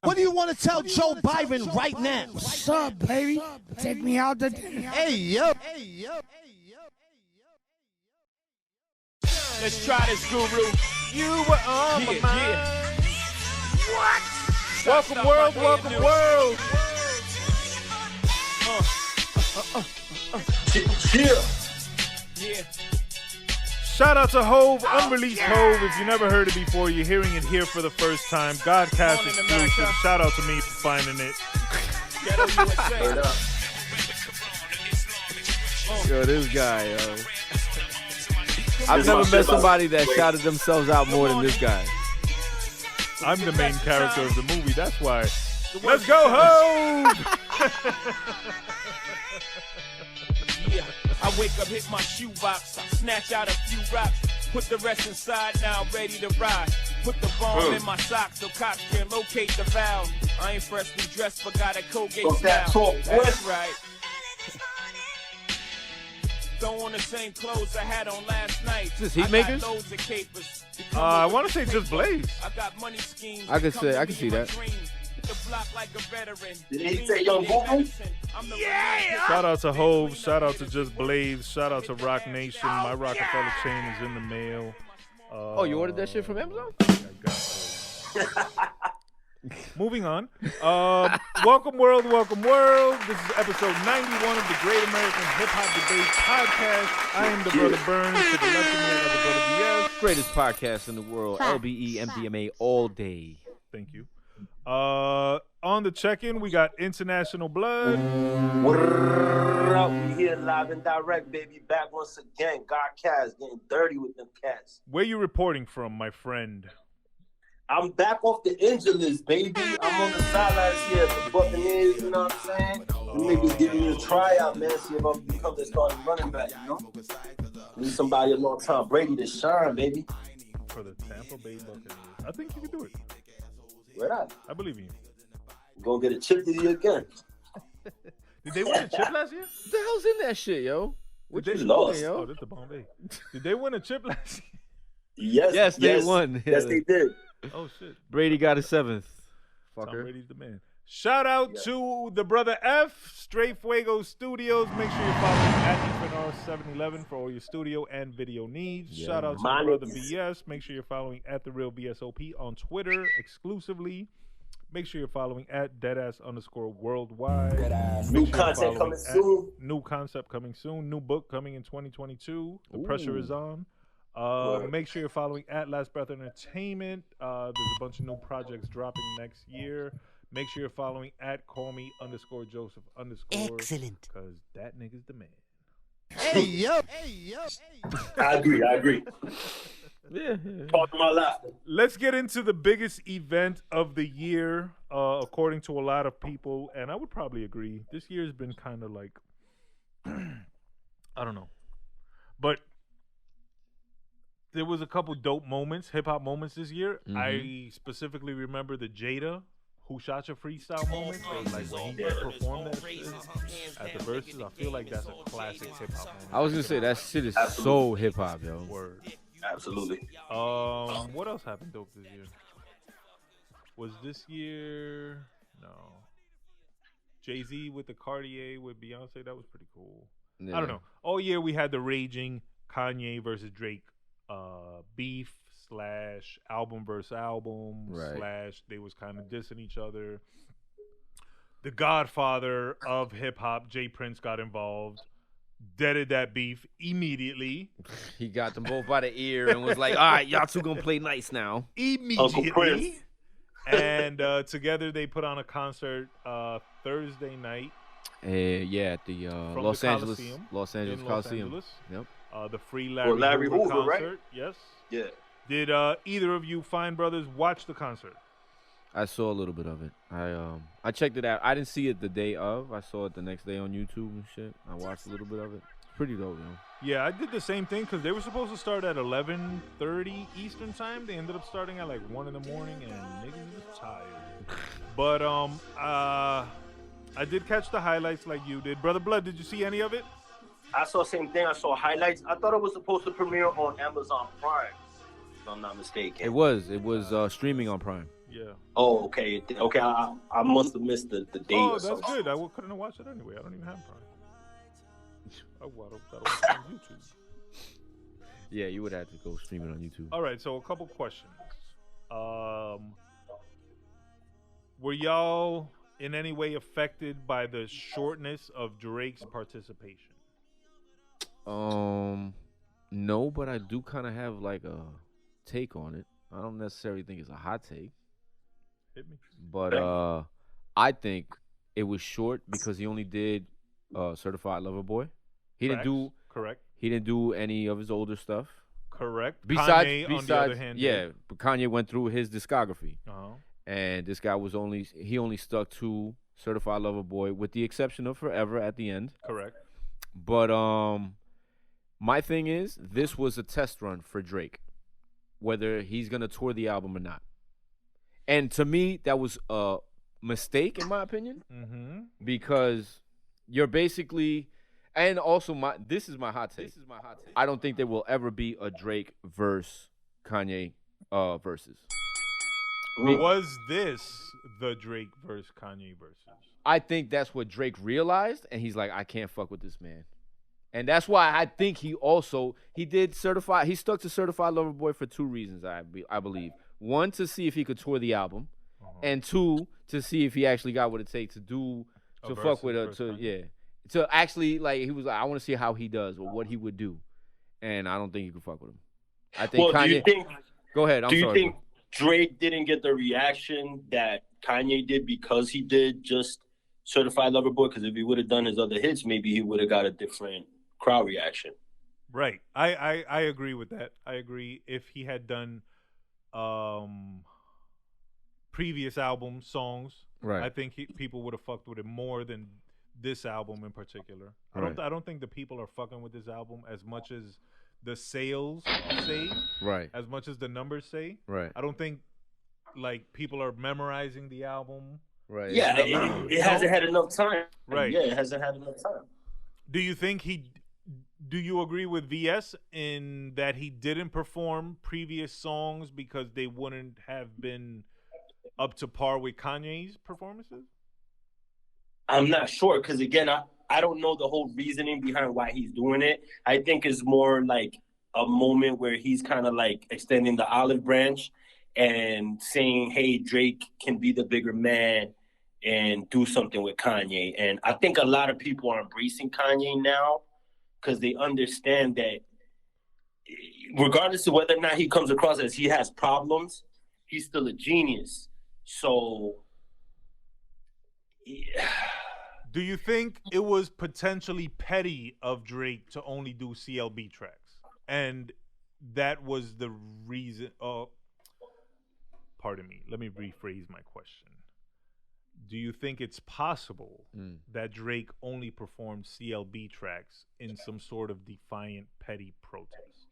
What do you want to tell Joe Byron right now? What's up, baby? Take me out to dinner. Hey, yo. Let's try this, Guru. You were on my mind. What? Welcome, world. Welcome, world. Yeah. Shout out to Hove, unreleased Hove. If you never heard it before, you're hearing it here for the first time. Gahhd Cast exclusive. Shout out to me for finding it. Yo, this guy, yo. I've never met somebody that shouted themselves out more than this guy. I'm the main character of the movie, that's why. Let's go, Hove! Yeah, I wake up, hit my shoebox, snatch out a few rocks, put the rest inside, now I'm ready to ride. Put the bomb in my sock so cops can locate the valve. I ain't freshly dressed, but got a Colgate style. That's right. Don't want the same clothes I had on last night. Is this Heat Makers? I want to say just Blaze. I got money schemes. I can see that. Did he say Young Google? Yeah! Shout out to Hove. Shout out to Just Blaze. Shout out to Rock Nation. My Rockefeller chain is in the mail. Oh, you ordered that shit from Amazon? I got Moving on. Welcome, world. Welcome, world. This is episode 91 of the Great American Hip Hop Debate Podcast. I am the brother Burnz. To the left of me, I got the brother BS. Greatest podcast in the world. LBE, MDMA all day. Thank you. On the check-in, we got International Blood. What up? We here live and direct, baby. Back once again. Gahhd Cast getting dirty with them cats. Where you reporting from, my friend? I'm back off the injury list, baby. I'm on the sidelines here at the Buccaneers, you know what I'm saying? The niggas giving me a tryout, man. See if I can become the starting running back, you know? Need somebody a long time. Brady to shine, baby. For the Tampa Bay Buccaneers. I think you can do it. Where at? I believe in you. I'm gonna get a chip this year again. Did they win a chip last year? What the hell's in that shit, yo? What Did you they lost? doing, yo? Oh, this is the Bombay. Did they win a chip last year? Yes, They won. Yes, they did. Oh, shit. Brady got a 7th. Tom Fucker. Brady's the man. Shout out to the brother F, Straight Fuego Studios. Make sure you're following at EFNR711 for all your studio and video needs. Yeah. Shout out to the brother BS. Make sure you're following at The Real BSOP on Twitter exclusively. Make sure you're following at Deadass_worldwide. New content coming soon. New concept coming soon. New book coming in 2022. The pressure is on. Make sure you're following at Last Breath Entertainment. There's a bunch of new projects dropping next year. Make sure you're following at call_me_Joseph_. Excellent. Because that nigga's the man. Hey, yo. I agree. Yeah. Talk to my laughter. Let's get into the biggest event of the year, according to a lot of people, and I would probably agree. This year's been kind of like, I don't know, but there was a couple dope moments, hip hop moments this year. Mm-hmm. I specifically remember the Jada Who Shot Your Freestyle moment, like when he performed that shit at the verses. I feel like that's a classic hip hop moment. I was gonna say that shit is so hip hop, yo. Word. Absolutely. What else happened dope this year? Was this year? No. Jay-Z with the Cartier with Beyonce. That was pretty cool. Yeah. I don't know. All year we had the raging Kanye versus Drake beef / album versus album / they was kind of dissing each other. The godfather of hip hop, Jay Prince, got involved. Deaded that beef immediately. He got them both by the ear and was like, all right, y'all two gonna play nice now. Immediately. And together they put on a concert Thursday night. At the Los Angeles Coliseum. Yep. The free Larry Hoover concert. Right? Yes. Yeah. Did either of you fine brothers watch the concert? I saw a little bit of it. I checked it out. I didn't see it the day of. I saw it the next day on YouTube and shit. I watched a little bit of it. It's pretty dope, yo. Yeah, I did the same thing because they were supposed to start at 11:30 Eastern time. They ended up starting at like 1 in the morning, and niggas was tired. But I did catch the highlights like you did. Brother Blood, did you see any of it? I saw the same thing. I saw highlights. I thought it was supposed to premiere on Amazon Prime, if I'm not mistaken. It was streaming on Prime. Yeah. Oh, okay. Okay, I must have missed the date Oh, or that's something. good. I couldn't have watched it anyway. I don't even have Prime. I gotta watch it on YouTube. Yeah, you would have to go stream it on YouTube. All right, so a couple questions. Were y'all in any way affected by the shortness of Drake's participation? No, but I do kind of have like a take on it. I don't necessarily think it's a hot take, Hit me. but I think it was short because he only did Certified Lover Boy. He Facts. didn't do Correct. He didn't do any of his older stuff. Correct. Besides, Kanye, on the other hand, yeah, but Kanye went through his discography, Uh-huh. and this guy he only stuck to Certified Lover Boy, with the exception of Forever at the end. Correct. But my thing is, this was a test run for Drake, whether he's gonna tour the album or not. And to me, that was a mistake, in my opinion, because you're basically, and also this is my hot take. I don't think there will ever be a Drake verse Kanye versus. Was this the Drake versus Kanye versus? I think that's what Drake realized, and he's like, I can't fuck with this man. And that's why I think he stuck to Certified Lover Boy for two reasons, I believe. One, to see if he could tour the album, and two, to see if he actually got what it takes to fuck with her, to actually, like, he was like, I want to see how he does or what he would do. And I don't think you can fuck with him. I think Kanye. Go ahead. I'm sorry. Do you think Drake didn't get the reaction that Kanye did because he did just Certified Lover Boy? Because if he would have done his other hits, maybe he would have got a different crowd reaction. Right. I agree with that. I agree. If he had done previous album songs, right, I think people would have fucked with it more than this album in particular. Right. I don't think the people are fucking with this album as much as the sales say, right, as much as the numbers say. Right. I don't think like people are memorizing the album. Right. Yeah, it hasn't had enough time. Right. Yeah, it hasn't had enough time. Do you agree with VS in that he didn't perform previous songs because they wouldn't have been up to par with Kanye's performances? I'm not sure because, again, I don't know the whole reasoning behind why he's doing it. I think it's more like a moment where he's kind of like extending the olive branch and saying, hey, Drake can be the bigger man and do something with Kanye. And I think a lot of people are embracing Kanye now because they understand that regardless of whether or not he comes across as he has problems, he's still a genius. So, yeah. Do you think it was potentially petty of Drake to only do CLB tracks? And that was the reason... pardon me. Let me rephrase my question. Do you think it's possible that Drake only performed CLB tracks in some sort of defiant, petty protest?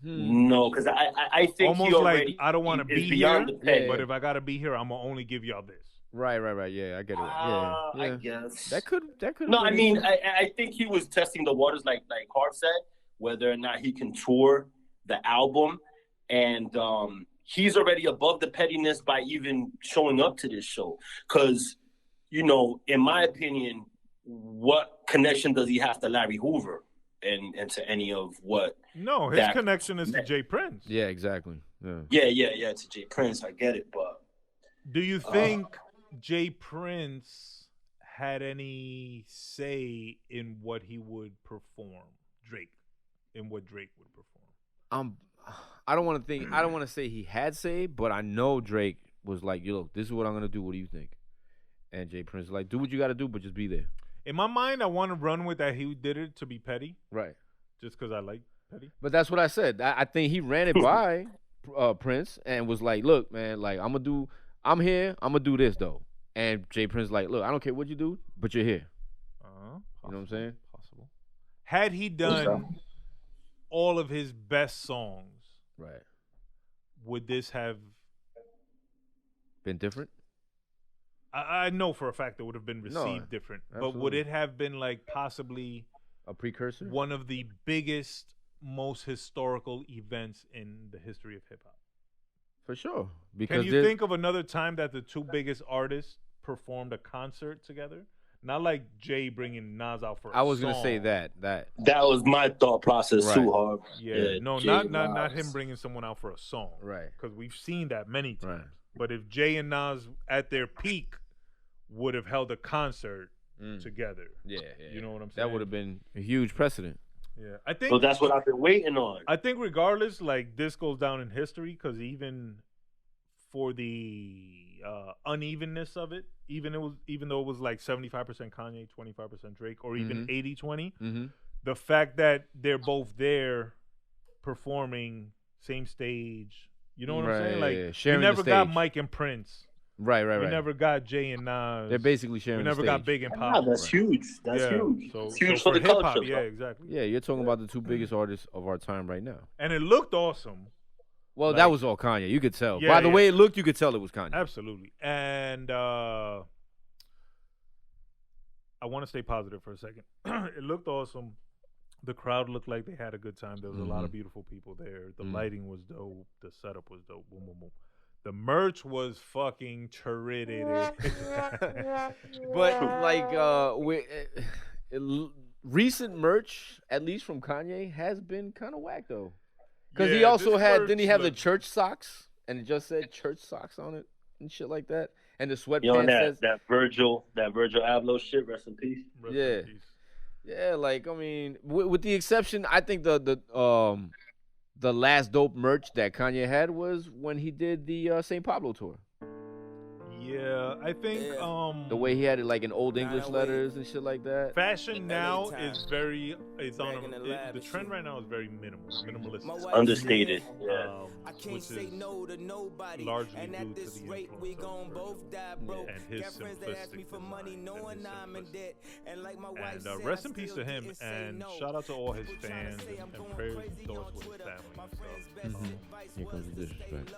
No, because I think almost he already, like I don't want to be here, but if I gotta be here, I'm gonna only give y'all this. Right. Yeah, I get it. Yeah. I guess that could. No, I mean, I think he was testing the waters, like Hart said, whether or not he can tour the album, and he's already above the pettiness by even showing up to this show. Because, in my opinion, what connection does he have to Larry Hoover and to any of what? No, his connection is to Jay Prince. Yeah, exactly. Yeah, to Jay Prince. I get it, but do you think Jay Prince had any say in what he would perform? In what Drake would perform? I don't want to say he had say, but I know Drake was like, yo, look, this is what I'm gonna do. What do you think? And Jay Prince is like, do what you got to do, but just be there. In my mind, I want to run with that he did it to be petty. Right. Just because I like petty. But that's what I said. I think he ran it by Prince and was like, look, man, like I'm here, I'm gonna do this though. And Jay Prince like, look, I don't care what you do, but you're here. You know what I'm saying? Possible. Had he done all of his best songs, right, would this have been different? I know for a fact it would have been received different. Absolutely. But would it have been like possibly a precursor? One of the biggest, most historical events in the history of hip hop. For sure. Because Can you think of another time that the two biggest artists performed a concert together? Not like Jay bringing Nas out for a I was song. gonna say that. That was my thought process Right. too, Harv. Yeah, no, Jay not him Nas. bringing someone out for a song. Right. Because we've seen that many times. Right. But if Jay and Nas at their peak would have held a concert together, Yeah. you know what I'm saying? That would have been a huge precedent. Yeah, I think. So that's what I've been waiting on. I think regardless, like this goes down in history because even for the unevenness of it, even though it was like 75% Kanye, 25% Drake, or even 80-20, the fact that they're both there performing same stage, you know what I'm saying? Like sharing we the never got stage. Mike and Prince. Right. We never got Jay and Nas. They're basically sharing. We the never stage. got Big and Ah, Pop. that's huge. That's huge. So, It's huge so for the hip-hop, culture. yeah, bro. exactly. Yeah, you're talking about the two biggest artists of our time right now. And it looked awesome. Well, Like- that was all Kanye. You could tell. Yeah, By the yeah. way it looked, you could tell it was Kanye. Absolutely. And I want to stay positive for a second. It looked awesome. The crowd looked like they had a good time. There was a lot of beautiful people there. The lighting was dope. The setup was dope. Boom, boom, boom. The merch was fucking terrific. But like recent merch, at least from Kanye, has been kind of whack though. Because he Yeah, also this had, merch didn't he have the looked- church socks, and it just said church socks on it and shit like that, and the sweatpants You know says, that Virgil Abloh shit. Rest in peace. Rest in Yeah. peace. yeah, like I mean, with the exception, I think the last dope merch that Kanye had was when he did the St. Pablo tour. Yeah, I think The way he had it like in old English letters and shit like that. fashion now is very the trend right now is very minimalist. Understated. Yeah. Which is largely due to the influence of Virgil and his simplistic design. And rest in peace to him, and shout out to all his fans and prayers and thoughts with his family and stuff. Here comes the disrespect.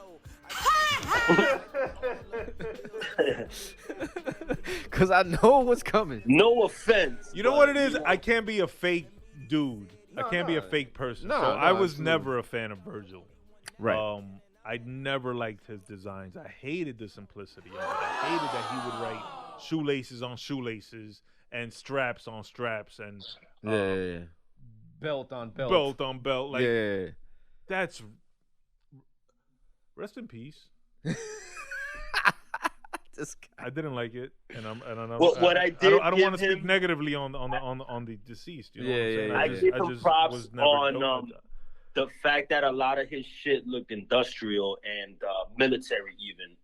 Cause I know what's coming. No offense. You know but what it is? I can't be a fake dude. I can't be a no. fake person. No, so no, I was absolutely. never a fan of Virgil. Right. I never liked his designs. I hated the simplicity of it. I hated that he would write shoelaces on shoelaces and straps on straps and yeah. Belt on belt. belt on belt. Like yeah. that's rest in peace. This guy. I didn't like it, and I'm. What I did I don't want to give speak him- negatively on the deceased. You know what I'm saying? Yeah, I yeah. give him props was never on dope with that. the fact that a lot of his shit looked industrial and military even.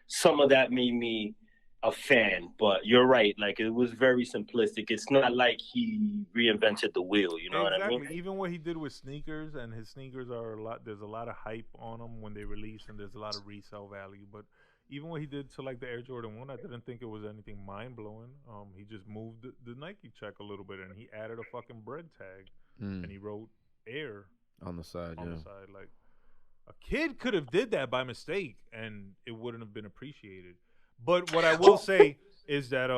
Some of that made me a fan, but you're right. Like, it was very simplistic. It's not like he reinvented the wheel. You know what I mean? Even what he did with sneakers, and his sneakers are a lot. There's a lot of hype on them when they release, and there's a lot of resale value. But even what he did to like the Air Jordan 1, I didn't think it was anything mind blowing. He just moved the Nike check a little bit, and he added a fucking bread tag, and he wrote Air On the side, on yeah. the side. Like a kid could have did that by mistake, and it wouldn't have been appreciated. But what I will say is that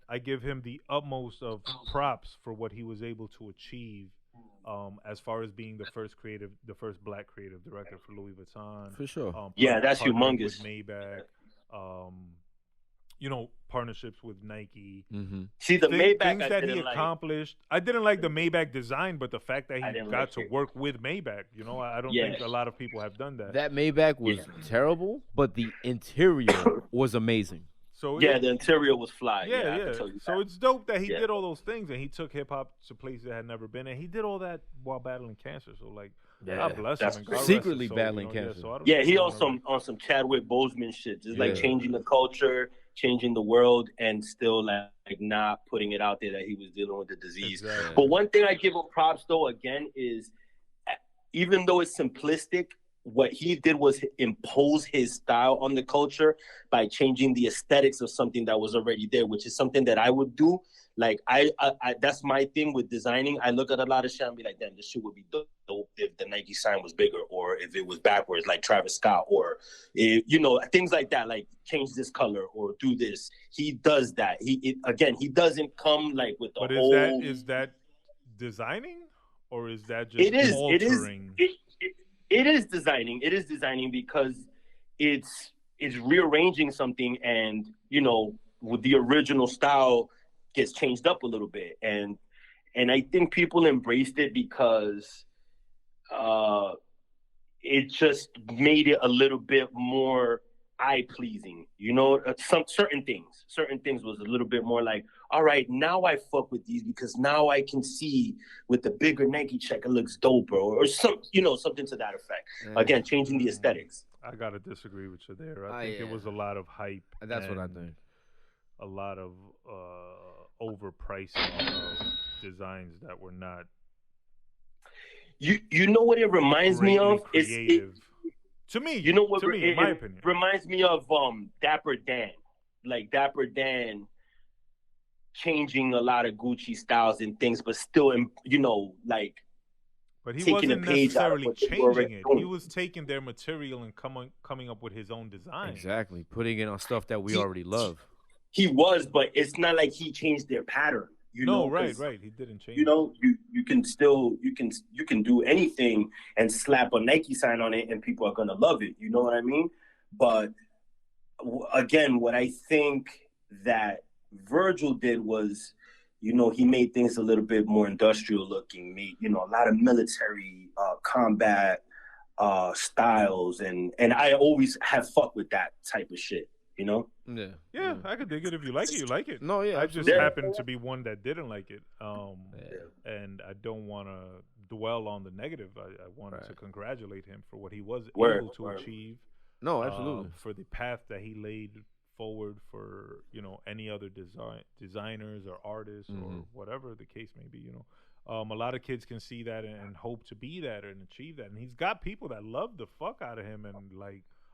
I give him the utmost of props for what he was able to achieve, as far as being the first black creative director for Louis Vuitton. For sure. Yeah, that's partnering humongous. With Maybach, partnerships with Nike. Mm-hmm. See, the Maybach Things I that he didn't like. accomplished. I didn't like the Maybach design, but the fact that I he didn't got like to it. work with Maybach, I don't think a lot of people have done that. That Maybach was terrible, but the interior was amazing. So Yeah, the interior was fly. Yeah, I yeah. can tell you So that. it's dope that he Yeah. did all those things, and he took hip hop to places it had never been, and he did all that while battling cancer. So like, God bless him. that's and God rest secretly his soul, battling Yeah, cancer. so I don't Yeah, know he what's going on some Chadwick Boseman shit, just like Yeah. changing the culture, changing the world, and still like not putting it out there that he was dealing with the disease. Exactly. But one thing I give him props though again is, even though it's simplistic, what he did was impose his style on the culture by changing the aesthetics of something that was already there, which is something that I would do. Like I that's my thing with designing. I look at a lot of shit and be like, damn, this shit would be dope if the Nike sign was bigger, or if it was backwards like Travis Scott, or things like that. Like change this color or do this. He does that. He doesn't come like with the But whole. is that designing, or is that just It is. altering? It is designing. It is designing because it's rearranging something, and with the original style gets changed up a little bit, and I think people embraced it because it just made it a little bit more eye pleasing. Some certain things was a little bit more like, all right, now I fuck with these because now I can see with the bigger Nike check, it looks dope, or something to that effect. Again, changing the aesthetics. I gotta disagree with you there. I think it was a lot of hype. That's what I think. A lot of overpricing of designs that were not. You know what it reminds me of? Creative. To me, in my opinion, reminds me of Dapper Dan. Like Dapper Dan changing a lot of Gucci styles and things, but still, but he wasn't necessarily changing it. He was taking their material and coming up with his own design. Exactly, putting it on stuff that we already love. He was, but it's not like he changed their pattern. Right. He didn't change. You can still you can do anything and slap a Nike sign on it, and people are gonna love it. You know what I mean? But again, what I think that Virgil did was, he made things a little bit more industrial looking. Made a lot of military combat styles, and I always have fucked with that type of shit. Yeah, I could dig it. If you like it, you like it. No, yeah, I just happened to be one that didn't like it. And I don't want to dwell on the negative. I wanted to congratulate him for what he was able to achieve. No, absolutely. For the path that he laid forward for any other designers or artists or whatever the case may be. A lot of kids can see that and hope to be that and achieve that. And he's got people that love the fuck out of him and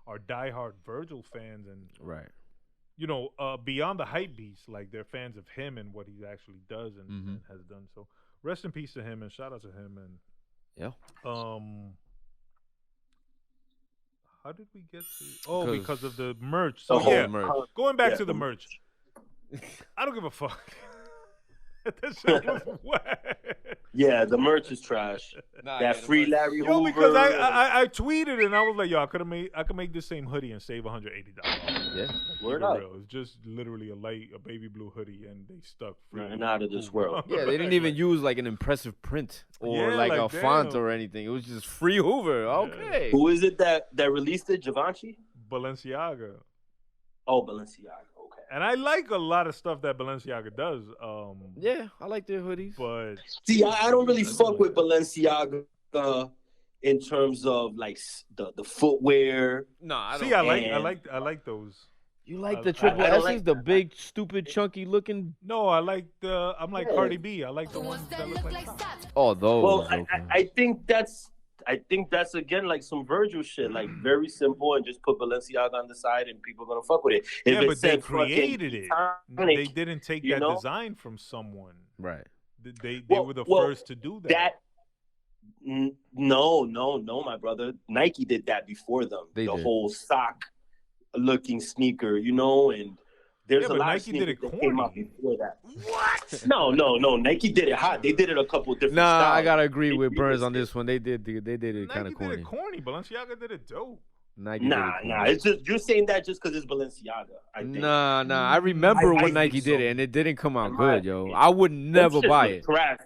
are diehard Virgil fans, and beyond the hype beast, like they're fans of him and what he actually does and has done. So rest in peace to him and shout out to him. And how did we get to? Because of the merch. So merch. Going back to the merch. I don't give a fuck. That shit was whack. Yeah, the merch is trash. That free Larry Hoover. Because I tweeted and I was like, I could make this same hoodie and save $180. Yeah, word up. It's just literally a baby blue hoodie, and they stuck free. And out of this world. Yeah, they didn't even use like an impressive print or a font or anything. It was just free Hoover. Okay. Who is it that released it? Givenchy? Balenciaga. Oh, Balenciaga. And I like a lot of stuff that Balenciaga does. Yeah, I like their hoodies. But see, I don't really fuck with Balenciaga in terms of like the footwear. No, I don't. See, I like those. You like the triple S's, like the big, stupid, chunky looking? No, I'm like Cardi B. I like the ones that look like that. Oh, those. Well, okay. I think that's again like some Virgil shit, like very simple, and just put Balenciaga on the side, and people are gonna fuck with it. But they created it. They didn't take that design from someone. Right. They were the first to do that. No, my brother. Nike did that before them. The whole sock-looking sneaker, and there's a lot Nike of sneakers did it that came corny. out before that. What? No. Nike did it hot. They did it a couple of different styles. I gotta agree with Burnz on this one. They did it kind of corny. Nike did it corny. Balenciaga did it dope. Nah. It's just you're saying that just because it's Balenciaga. I think. Nah. I remember when Nike did it, and it didn't come out good, yo. I would never buy it. Trash.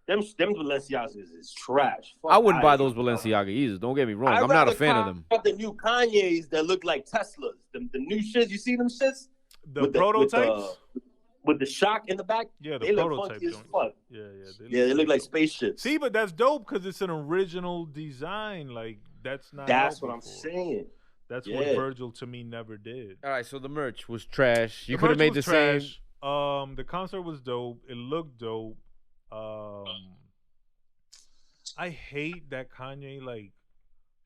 Them Balenciagas is trash. I wouldn't buy those Balenciaga either. Don't get me wrong. I'm not a fan of them. The new Kanye's that look like Teslas. The new shits. You see them shits? The prototypes? With the shock in the back? Yeah, they look funky as fuck. They look like spaceships. See, but that's dope because it's an original design. Like, that's what I'm saying. That's what Virgil, to me, never did. All right, so the merch was trash. You could have made the same. The concert was dope. It looked dope. I hate that Kanye,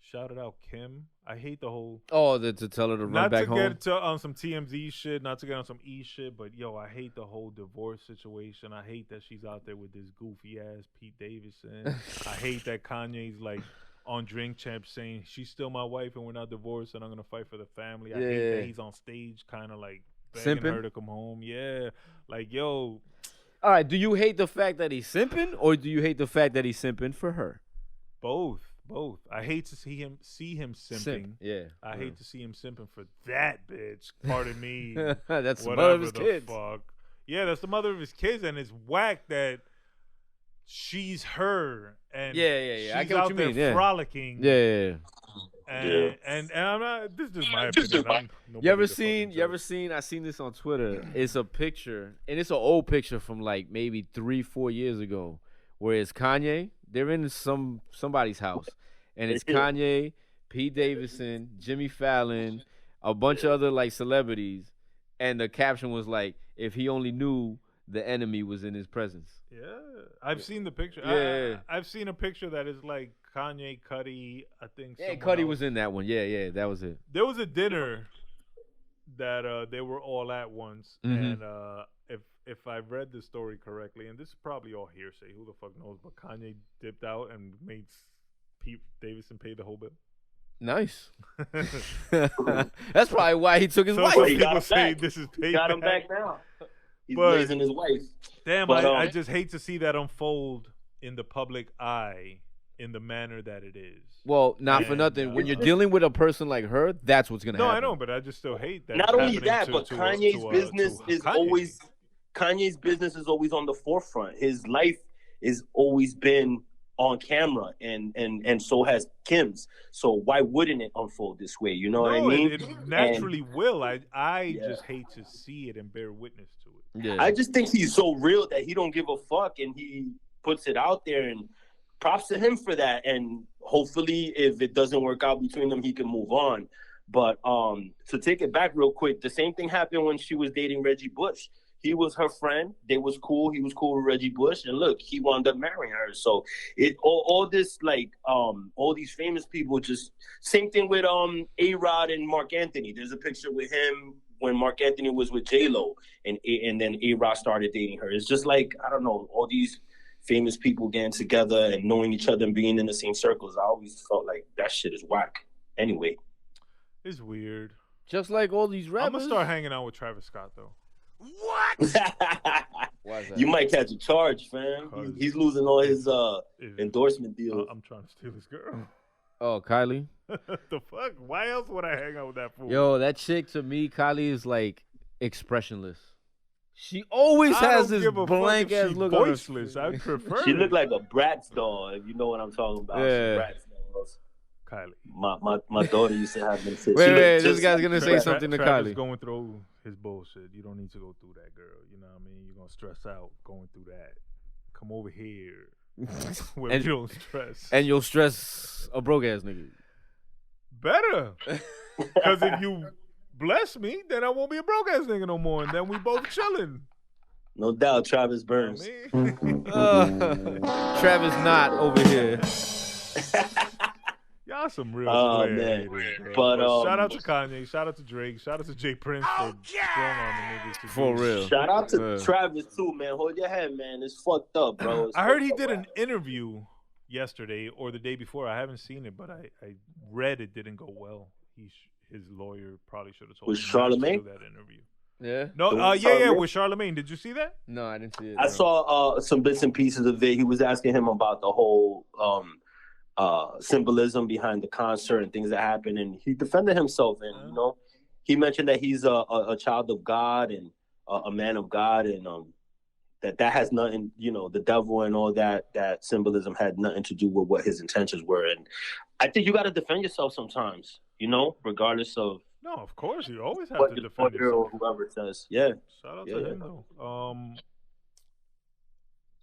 shouted out Kim. I hate the whole... to tell her to run back home? Not to get to some TMZ shit, not to get on some E shit, but, I hate the whole divorce situation. I hate that she's out there with this goofy-ass Pete Davidson. I hate that Kanye's, on Drink Champs saying, she's still my wife and we're not divorced and I'm going to fight for the family. I hate that he's on stage kind of, begging her to come home. Yeah. Yo... All right, do you hate the fact that he's simping, or do you hate the fact that he's simping for her? Both. Both. I hate to see him simping. Simp, yeah. I hate to see him simping for that bitch. Pardon me. That's the mother of his kids. Fuck. Yeah, that's the mother of his kids, and it's whack that she's her and she's I get out there frolicking. Yeah. And I'm not. This is my opinion. You ever seen? I seen this on Twitter. It's a picture, and it's an old picture from like maybe 3-4 years ago, where it's Kanye. They're in somebody's house, and it's Kanye, Pete Davidson, Jimmy Fallon, a bunch of other like celebrities, and the caption was like, "If he only knew the enemy was in his presence." Yeah, I've seen the picture. Yeah, I've seen a picture that is like Kanye, Cudi, I think. Yeah, Cudi was in that one. Yeah, that was it. There was a dinner that they were all at once, and if I read the story correctly, and this is probably all hearsay, who the fuck knows? But Kanye dipped out and made Pete Davidson pay the whole bill. Nice. That's probably why he took his wife. Some people say this is payback. Got him back now. He's blazing his wife. Damn, I just hate to see that unfold in the public eye in the manner that it is. Well, not for nothing. When you're dealing with a person like her, that's what's gonna happen. No, I know, but I just still hate that. Not only that, but Kanye's business is always Kanye's business is always on the forefront. His life is always been on camera, and so has Kim's. So why wouldn't it unfold this way? You know what I mean? It naturally will. I just hate to see it and bear witness to it. Yeah. I just think he's so real that he don't give a fuck, and he puts it out there, and props to him for that. And hopefully if it doesn't work out between them, he can move on. But to take it back real quick, the same thing happened when she was dating Reggie Bush. He was her friend. They was cool. He was cool with Reggie Bush. And look, he wound up marrying her. So it all this like all these famous people just same thing with A-Rod and Mark Anthony. There's a picture with him when Mark Anthony was with J-Lo and then A-Rod started dating her. It's just like, I don't know, all these famous people getting together and knowing each other and being in the same circles. I always felt like that shit is whack. Anyway. It's weird. Just like all these rappers. I'm going to start hanging out with Travis Scott, though. What? You might catch a charge, fam. He's losing all his endorsement deals. I'm trying to steal his girl. Oh, Kylie? The fuck? Why else would I hang out with that fool? Yo, that chick to me, Kylie, is like expressionless. She always has this blank ass look on her face. I prefer. She looked like a Bratz doll, if you know what I'm talking about. Yeah. Bratz dolls. Kylie. My daughter used to have them. Wait, this guy's gonna say something to Travis Kylie. Going through his bullshit. You don't need to go through that, girl. You know what I mean? You're gonna stress out going through that. Come over here where you don't stress. And you'll stress a broke ass nigga. Better, because if you bless me, then I won't be a broke ass nigga no more, and then we both chilling. No doubt, Travis Burnz. Travis not over here. Y'all some real man. haters, but shout out to Kanye, shout out to Drake, shout out to Jay Prince for strong on the niggas. For real. Shout out to Travis too, man. Hold your head, man. It's fucked up, bro. I heard he did an interview yesterday or the day before. I haven't seen it, but I read it didn't go well. His lawyer probably should have told him Charlamagne? to do that interview. Yeah. No. Yeah. With Charlamagne. Did you see that? No, I didn't see it. I saw some bits and pieces of it. He was asking him about the whole symbolism behind the concert and things that happened, and he defended himself. And he mentioned that he's a child of God and a man of God, and that has nothing. The devil and all that symbolism had nothing to do with what his intentions were. And I think you got to defend yourself sometimes. Regardless of. No, of course you always have to defend yourself. Or whoever says, yeah. Shout out to him though.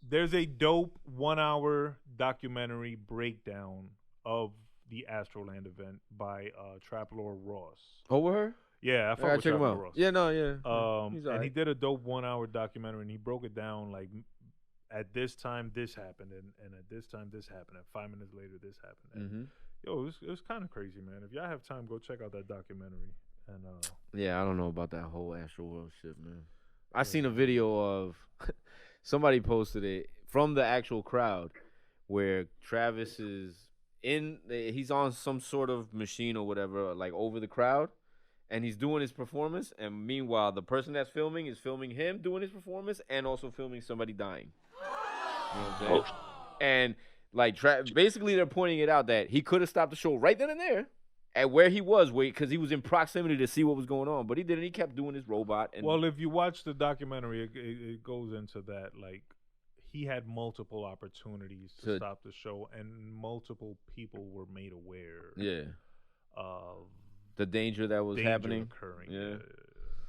There's a dope 1-hour documentary breakdown of the Astroland event by Trap Lord Ross. Over her? Yeah, I fuck with check Trap him Lord out. Ross. Yeah, no, yeah. And he did a dope 1-hour documentary, and he broke it down like at this time this happened, and at this time this happened, and 5 minutes later this happened. And, yo, it was kind of crazy, man. If y'all have time, go check out that documentary. And yeah, I don't know about that whole Astro World shit, man. I seen a video of somebody posted it from the actual crowd where Travis is he's on some sort of machine or whatever, like over the crowd, and he's doing his performance, and meanwhile the person that's filming is filming him doing his performance and also filming somebody dying. You know what I'm saying? And Like, basically, they're pointing it out that he could have stopped the show right then and there at where he was, because he was in proximity to see what was going on. But he didn't. He kept doing his robot. And well, if you watch the documentary, it goes into that. Like, he had multiple opportunities to stop the show, and multiple people were made aware. Yeah. Of the danger that was happening. Occurring. Yeah.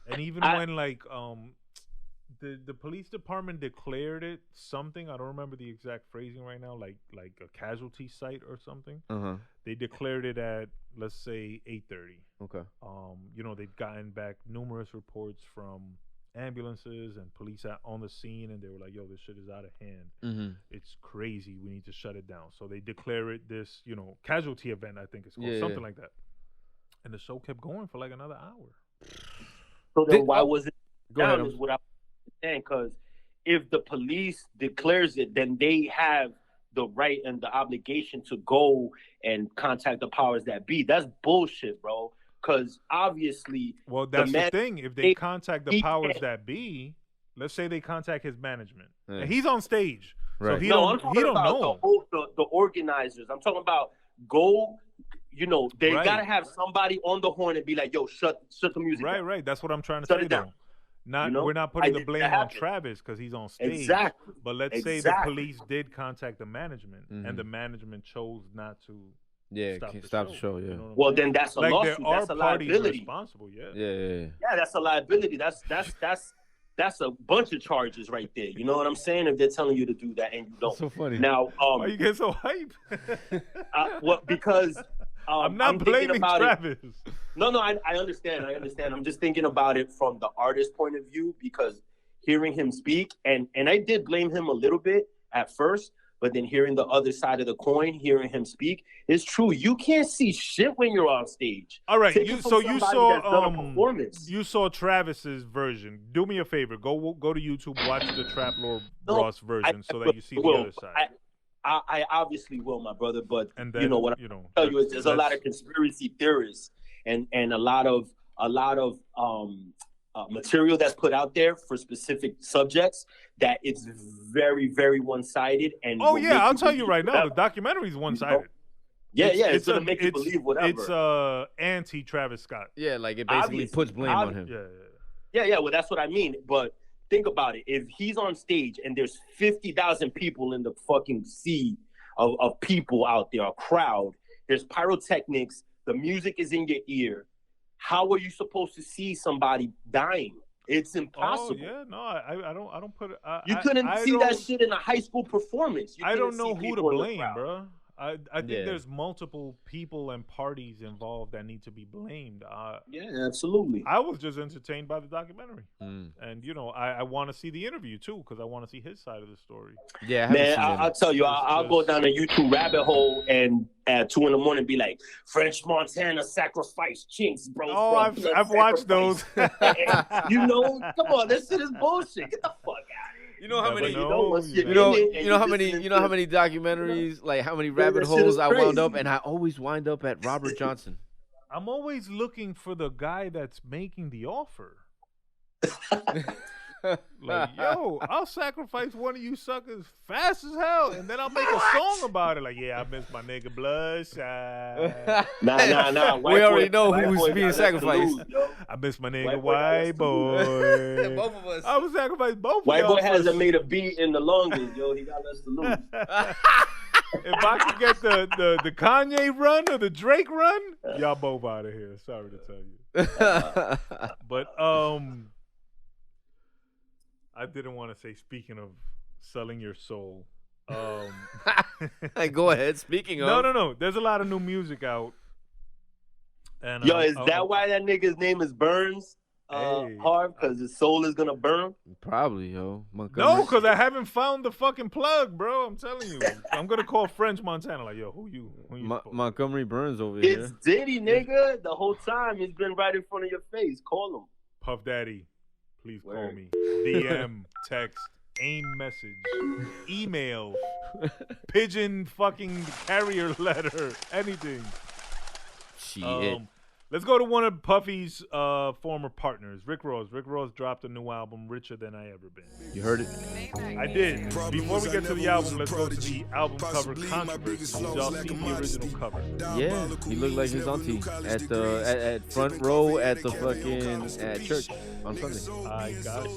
And even when like the police department declared it something, I don't remember the exact phrasing right now, like a casualty site or something. They declared it at, let's say, 8:30. Okay. You know, they've gotten back numerous reports from ambulances and police on the scene, and they were like, yo, this shit is out of hand. It's crazy, we need to shut it down. So they declare it this, you know, casualty event, I think it's called, something like that. And the show kept going for like another hour. So then why was it down is what I'm saying, because if the police declares it, then they have the right and the obligation to go and contact the powers that be. That's bullshit, bro. Because obviously, well, that's the thing. If they contact the powers that be, let's say they contact his management, and he's on stage, so he don't know. The organizers. I'm talking about go. You know, they gotta have somebody on the horn and be like, "Yo, shut the music down." Right. That's what I'm trying to say. Though, we're not putting the blame on Travis because he's on stage. Exactly. But let's say the police did contact the management, and the management chose not to. Stop the show. Yeah. You know well, then that's a lawsuit. That's a liability. Responsible. Yeah, that's a liability. That's a bunch of charges right there. You know what I'm saying? If they're telling you to do that and you don't. That's so funny. Now, why you get so hype? Because I'm not blaming Travis. No, I understand. I'm just thinking about it from the artist's point of view, because hearing him speak, and I did blame him a little bit at first, but then hearing the other side of the coin, hearing him speak, it's true. You can't see shit when you're on stage. All right, you saw Travis's version. Do me a favor, go to YouTube, watch the Trap Lord Ross version, so that you see the other side. I obviously will, my brother, but and then, you know what I'll tell you is there's a lot of conspiracy theorists and a lot of material that's put out there for specific subjects that it's very, very one-sided. And I'll tell you right now, the documentary is one-sided. It's gonna make you believe whatever. It's anti-Travis Scott. Yeah, like it basically puts blame on him. Yeah. Well, that's what I mean. But think about it. If he's on stage and there's 50,000 people in the fucking sea of people out there, a crowd, there's pyrotechnics, the music is in your ear. How are you supposed to see somebody dying? It's impossible. Oh, yeah, no, I don't put it. You couldn't see that shit in a high school performance. I don't know who to blame, bro. I think there's multiple people and parties involved that need to be blamed. Absolutely. I was just entertained by the documentary, and you know, I want to see the interview too because I want to see his side of the story. Yeah, man, I'll tell you, I'll go down a YouTube rabbit hole and at 2 a.m. be like, French Montana sacrifice chinks, bro. Oh, I've watched those. You know, come on, this shit is bullshit. Get the fuck out of here. You know how many? You know how many documentaries, like how many rabbit holes I wound up, and I always wind up at Robert Johnson. I'm always looking for the guy that's making the offer. Like, yo, I'll sacrifice one of you suckers fast as hell, and then I'll make a song about it. Like, yeah, I miss my nigga Bludshot. Nah. We already know who's being sacrificed. I miss my nigga White Boy. Both of us. I would sacrifice both White of y'all. Boy hasn't made a beat in the longest, yo. He got us to lose. If I could get the Kanye run or the Drake run, y'all both out of here. Sorry to tell you. But I didn't want to say, speaking of selling your soul. Go ahead. Speaking of. No. There's a lot of new music out. And, yo, is that why that nigga's name is Burnz? Hard because his soul is gonna burn? Probably, yo. No, because I haven't found the fucking plug, bro. I'm telling you. I'm gonna call French Montana. Like, yo, who you Montgomery Burnz over here. It's Diddy, nigga. The whole time he's been right in front of your face. Call him. Puff Daddy. Please call me. DM, text, AIM message, email, pigeon fucking carrier letter, anything. Shit. Let's go to one of Puffy's former partners, Rick Ross. Rick Ross dropped a new album, Richer Than I Ever Been. You heard it? I did. Before we get to the album, let's go to the album cover controversy. Did y'all see the original cover? Yeah, he looked like his auntie at front row at the fucking at church on Sunday. I gotta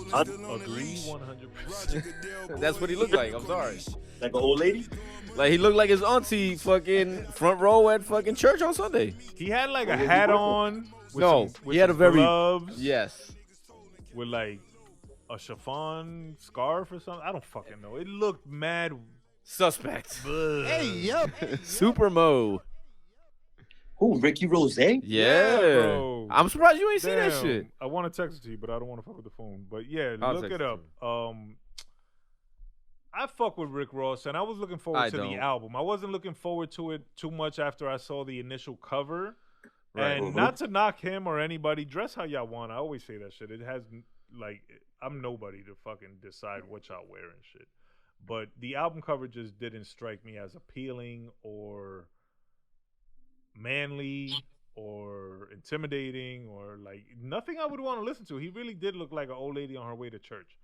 agree 100%. That's what he looked like. I'm sorry. Like an old lady? Like he looked like his auntie fucking front row at fucking church on Sunday. He had like a hat on. With He had a very gloves. Yes. With like a chiffon scarf or something. I don't fucking know. It looked mad Suspect. Hey, yo. Super Mo. Who, Ricky Rose? Yeah. bro. I'm surprised you ain't seen that Damn. shit. I want to text it to you, but I don't want to fuck with the phone. But yeah, I'll look text it it up. to I fuck with Rick Ross, and I was looking forward to the album. I wasn't looking forward to it too much after I saw the initial cover. Right. And not to knock him or anybody, dress how y'all want. I always say that shit. It has, like, I'm nobody to fucking decide what y'all wear and shit. But the album cover just didn't strike me as appealing or manly or intimidating or, like, nothing I would want to listen to. He really did look like an old lady on her way to church.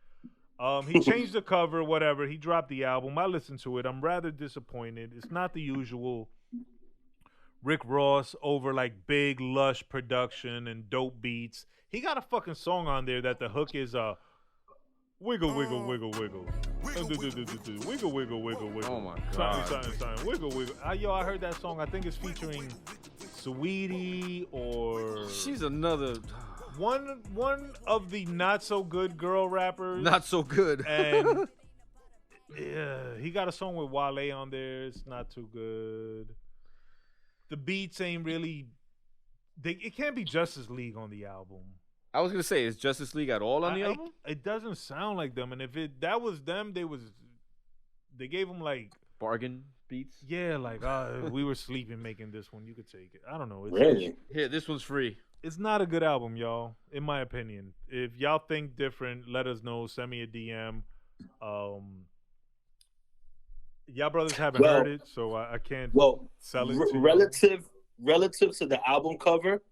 He changed the cover, whatever. He dropped the album. I listened to it. I'm rather disappointed. It's not the usual Rick Ross over like big, lush production and dope beats. He got a fucking song on there that the hook is wiggle, wiggle, wiggle, wiggle. Wiggle, wiggle, wiggle, wiggle. Oh my God. Something. Wiggle, wiggle. I heard that song. I think it's featuring Saweetie or... She's another... One of the not so good girl rappers. Not so good. And yeah, he got a song with Wale on there. It's not too good. The beats ain't really. It can't be Justice League on the album. I was gonna say, is Justice League at all on the album? It doesn't sound like them. And if that was them, they gave them like bargain beats. Yeah, like we were sleeping making this one. You could take it. I don't know. Really? Here, this one's free. It's not a good album, y'all, in my opinion. If y'all think different, let us know. Send me a DM. Y'all brothers haven't heard it, so I can't sell it to you. Relative to the album cover,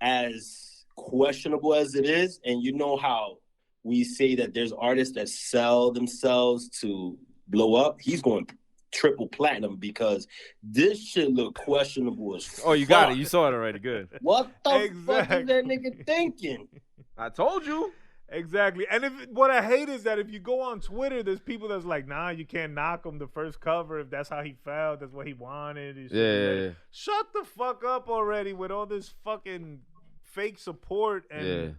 as questionable as it is, and you know how we say that there's artists that sell themselves to blow up, he's going triple platinum because this shit look questionable as fuck. Oh, you got it. You saw it already. Good. What the fuck is that nigga thinking? I told you. Exactly. And what I hate is that if you go on Twitter, there's people that's like, nah, you can't knock him the first cover. If that's how he felt, that's what he wanted. Yeah. Shut the fuck up already with all this fucking fake support and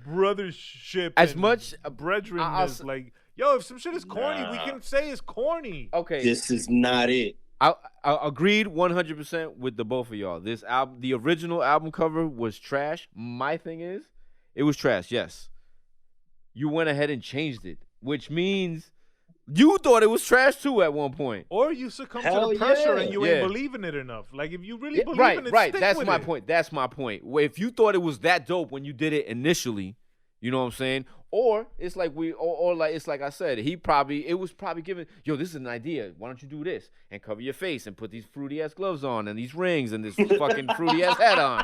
brothership as and much brethrenness. Like, yo, if some shit is corny, we can say it's corny. Okay. This is not it. I agreed 100% with the both of y'all. This album, the original album cover was trash. My thing is, it was trash, yes. You went ahead and changed it, which means you thought it was trash too at one point. Or you succumb to the pressure and you ain't believing it enough. Like, if you really believe in it, right. stick That's with my it. point. That's my point. If you thought it was that dope when you did it initially, you know what I'm saying? Or it's like it's like I said, it was probably given, yo, this is an idea. Why don't you do this and cover your face and put these fruity ass gloves on and these rings and this fucking fruity ass hat on.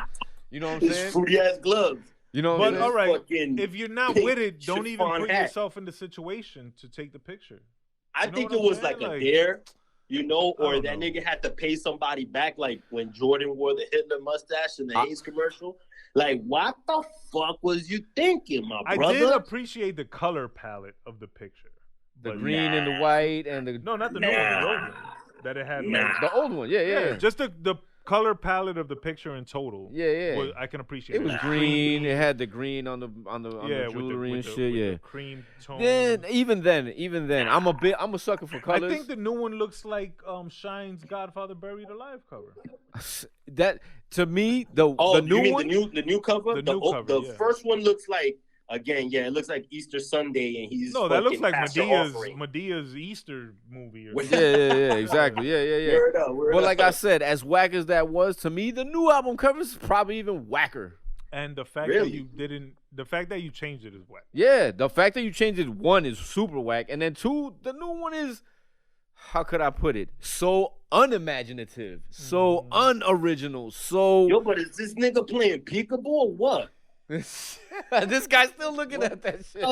You know what I'm saying? Fruity ass gloves. You know what I'm saying? But all right, if you're not with it, don't even put yourself in the situation to take the picture. I think it was like a dare, or that nigga had to pay somebody back, like when Jordan wore the Hitler mustache in the Haze commercial. Like, what the fuck was you thinking, my brother? I did appreciate the color palette of the picture. The green and the white and the... No, not the new one, the old one. That it had like... The old one, yeah. Just the color palette of the picture in total. Yeah. I can appreciate it. It was green. It had the green on the jewelry and shit, with the cream tone. Even then, I'm a sucker for colors. I think the new one looks like Shine's Godfather Buried Alive cover. That to me, the new one, the new cover, the first one looks like. Again, it looks like Easter Sunday, and he's that looks like Medea's Easter movie. Or yeah, exactly, yeah. But like I said, as whack as that was to me, the new album cover is probably even whacker. And the fact that you changed it is whack. Yeah, the fact that you changed it, one, is super whack, and then two, the new one is, how could I put it? So unimaginative, so unoriginal, so. Yo, but is this nigga playing peekaboo or what? This guy's still looking at that shit.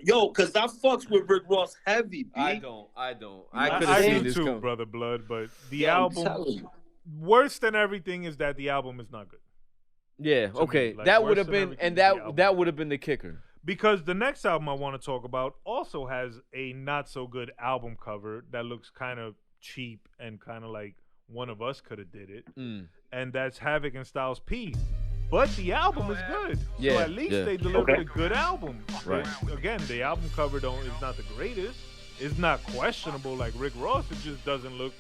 Yo, cause I fucks with Rick Ross heavy, B. I don't. I could I have seen do this too, coming. Brother Blood, but the Yeah, I'm telling album, you. worse than everything is that the album is not good. Yeah, To okay. me, like, that worse would have than been, everything and is the album. that would have been the kicker. Because the next album I want to talk about also has a not so good album cover that looks kind of cheap and kind of like one of us could have did it. And that's Havoc and Styles P. But the album is good. Yeah, so at least yeah. they delivered a good album. Right. Again, the album cover is not the greatest. It's not questionable like Rick Ross. It just doesn't look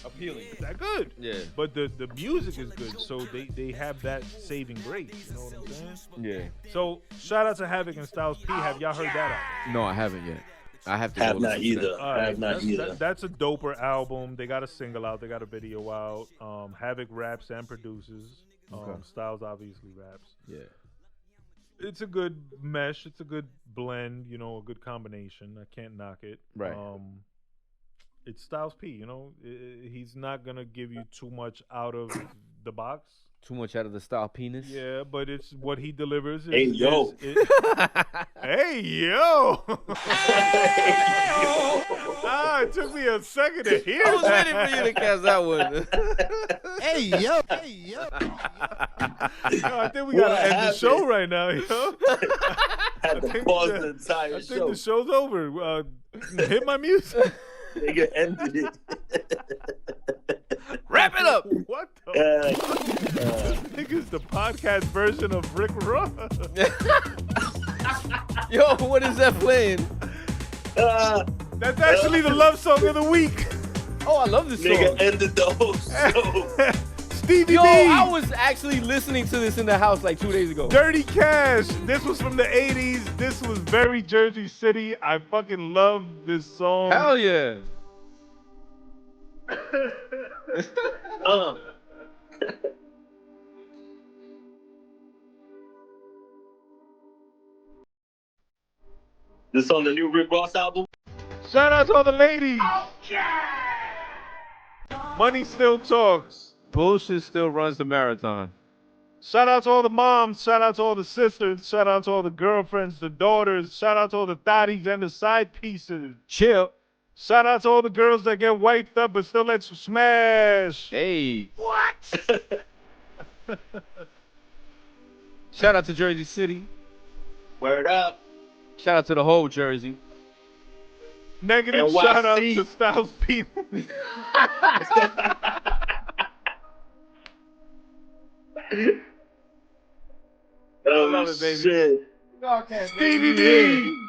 Appealing. that good. Yeah. But the music is good, so they have that saving grace. You know what I'm saying? Yeah. So shout out to Havoc and Styles P. Have y'all heard that album? No, I haven't yet. I have to Have go not listen to either. that. All right, Have not either. That's a doper album. They got a single out. They got a video out. Havoc raps and produces. Okay. Styles obviously raps. Yeah. It's a good mesh. It's a good blend. You know, a good combination. I can't knock it. Right. It's Styles P. You know, he's not gonna give you too much out of the box. Too much out of the style penis. Yeah, but it's what he delivers. Hey, yo. Hey, yo. Ah, it took me a second to hear I was that. ready for you to catch that one. Hey, yo. Hey, yo. Yo, I think we gotta What end the happened? show right now, yo. Had to think pause that- the entire I think show. the show's over. Hit my music. Nigga ended it. Wrap it up. What the? Uh, This nigga's the podcast version of Rick Ross. Yo, what is that playing? That's actually the love song of the week. Oh, I love this nigga song. ended the whole show. Stevie Yo, B. I was actually listening to this in the house like 2 days ago. Dirty Cash. This was from the 80s. This was very Jersey City. I fucking love this song. Hell yeah. This on the new Rick Ross album? Shout out to all the ladies. Money still talks. Bullshit still runs the marathon. Shout out to all the moms. Shout out to all the sisters. Shout out to all the girlfriends, the daughters. Shout out to all the thotties and the side pieces. Chill. Shout out to all the girls that get wiped up but still let you smash. Hey. Shout out to Jersey City. Word up. Shout out to the whole Jersey. Negative NYC. shout out to Styles P. Oh, love it, baby. shit. Stevie D.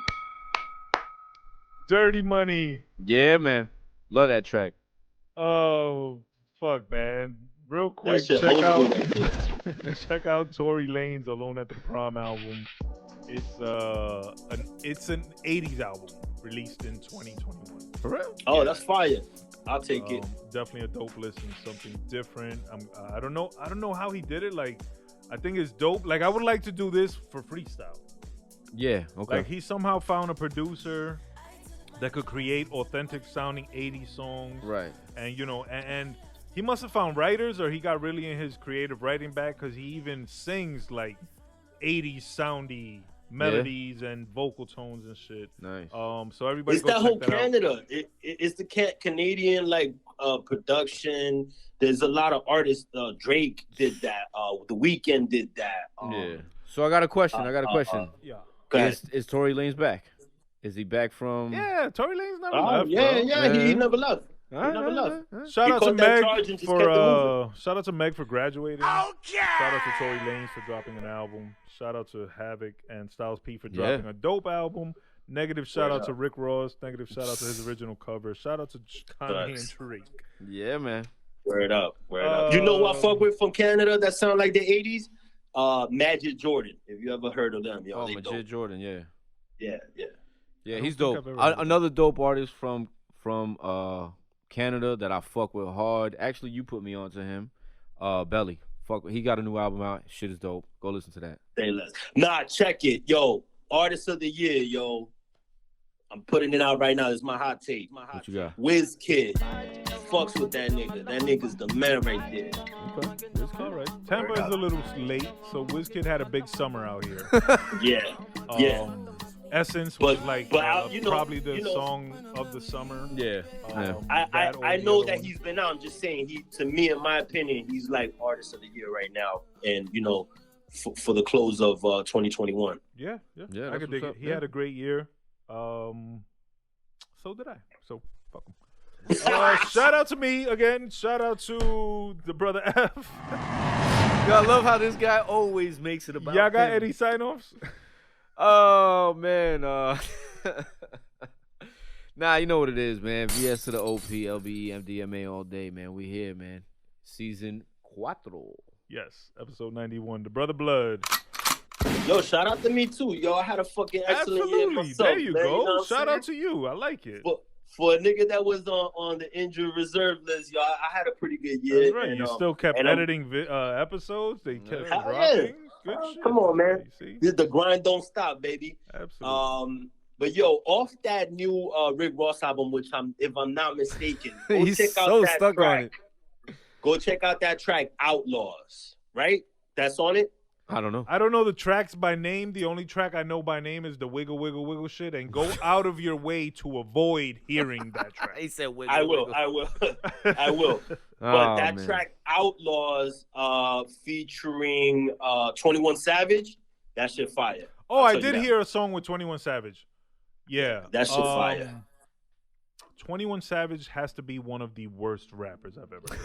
Dirty Money. Yeah, man. Love that track. Oh, fuck, man. Real That quick, shit check old out school. check out Tory Lanez Alone at the Prom album. It's an 80s album released in 2021. For real? Oh, that's fire. I'll take it. Definitely a dope listen, something different. I don't know how he did it. Like, I think it's dope. Like, I would like to do this for freestyle. Yeah, okay. Like, he somehow found a producer that could create authentic sounding 80s songs. Right. And, you know, and he must have found writers, or he got really in his creative writing bag, because he even sings like 80s soundy melodies and vocal tones and shit. Nice. So everybody It's go that check whole that out. Canada. It's the Canadian like production. There's a lot of artists. Drake did that. The Weeknd did that. Yeah. So I got a question. Yeah. Go ahead. Is Tory Lanez back? Is he back from? Yeah, Tory Lanez never Oh, left. yeah, bro. yeah. He never left. He Alright, never left. Shout He out to caught that Meg charge and just kept it moving. shout out to Meg for graduating. Shout out to Tory Lanez for dropping an album. Shout out to Havoc and Styles P for dropping a dope album. Negative shout out to Rick Ross. Negative shout out to his original cover. Shout out to Kanye and Drake. Yeah, man. Word up. Word up. You know what I fuck with from Canada that sound like the 80s? Magic Jordan. If you ever heard of them. Yo, Oh, they Majid dope. Jordan, yeah. Yeah, yeah. Yeah, don't he's think dope. I've ever heard of Another dope artist from Canada that I fuck with hard. Actually, you put me onto him. Belly. He got a new album out. Shit is dope. Go listen to that. Say less. Nah, check it. Yo, Artist of the Year, yo. I'm putting it out right now. This is my hot take. What you got? WizKid. Fucks with that nigga. That nigga's the man right there. Okay. All right. Tampa is a little late, so WizKid had a big summer out here. Yeah. Essence was like probably the you know, song of the summer. Yeah. I know that he's been out. I'm just saying, to me, in my opinion, he's like artist of the year right now. And, you know, for the close of 2021. Yeah. I could dig it. He had a great year. So did I. So fuck him. Shout out to me again. Shout out to the brother F. I love how this guy always makes it about Y'all got him. any sign-offs? Oh man, nah, you know what it is, man. VS to the OP, LBE, MDMA all day, man. We here, man. Season 4. Yes, episode 91. The brother Blood. Yo, shout out to me too. Yo, I had a fucking excellent year myself. There you man, go. You know Shout out to you. I like it. For a nigga that was on the injured reserve list, y'all, I had a pretty good year. That's right. And, you still kept editing episodes. They kept dropping. Yeah. Good shit. Come on, man. See? The grind don't stop, baby. Absolutely. But yo, off that new Rick Ross album, which if I'm not mistaken, go He's check out so that stuck track. on it. Go check out that track, Outlaws. Right? That's on it. I don't know. I don't know the tracks by name. The only track I know by name is the Wiggle Wiggle Wiggle shit, and go out of your way to avoid hearing that track. He said wiggle. I will. I will. But that man. track, Outlaws, featuring 21 Savage, that shit fire. Oh, I did hear a song with 21 Savage. Yeah. That shit fire. 21 Savage has to be one of the worst rappers I've ever heard.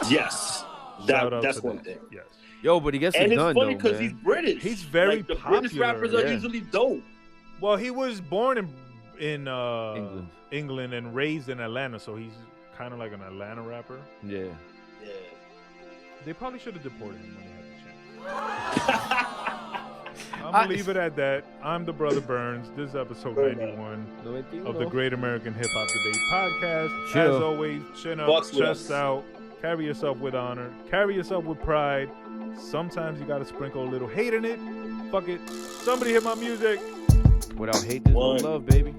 Yes. That's one thing. Yes. Yo, but he gets and it it's done, funny because he's British. He's very like, the popular. British rappers are usually dope. Well, he was born in England and raised in Atlanta, so he's kind of like an Atlanta rapper. Yeah. Yeah. They probably should have deported him when they had the chance. I'm gonna leave it at that. I'm the brother Burnz. This is episode 91 of the Great American Hip Hop Debate Podcast. Chill. As always, chin up, chest out. Carry yourself with honor. Carry yourself with pride. Sometimes you gotta sprinkle a little hate in it. Fuck it. Somebody hit my music. Without hate, there's no love, baby.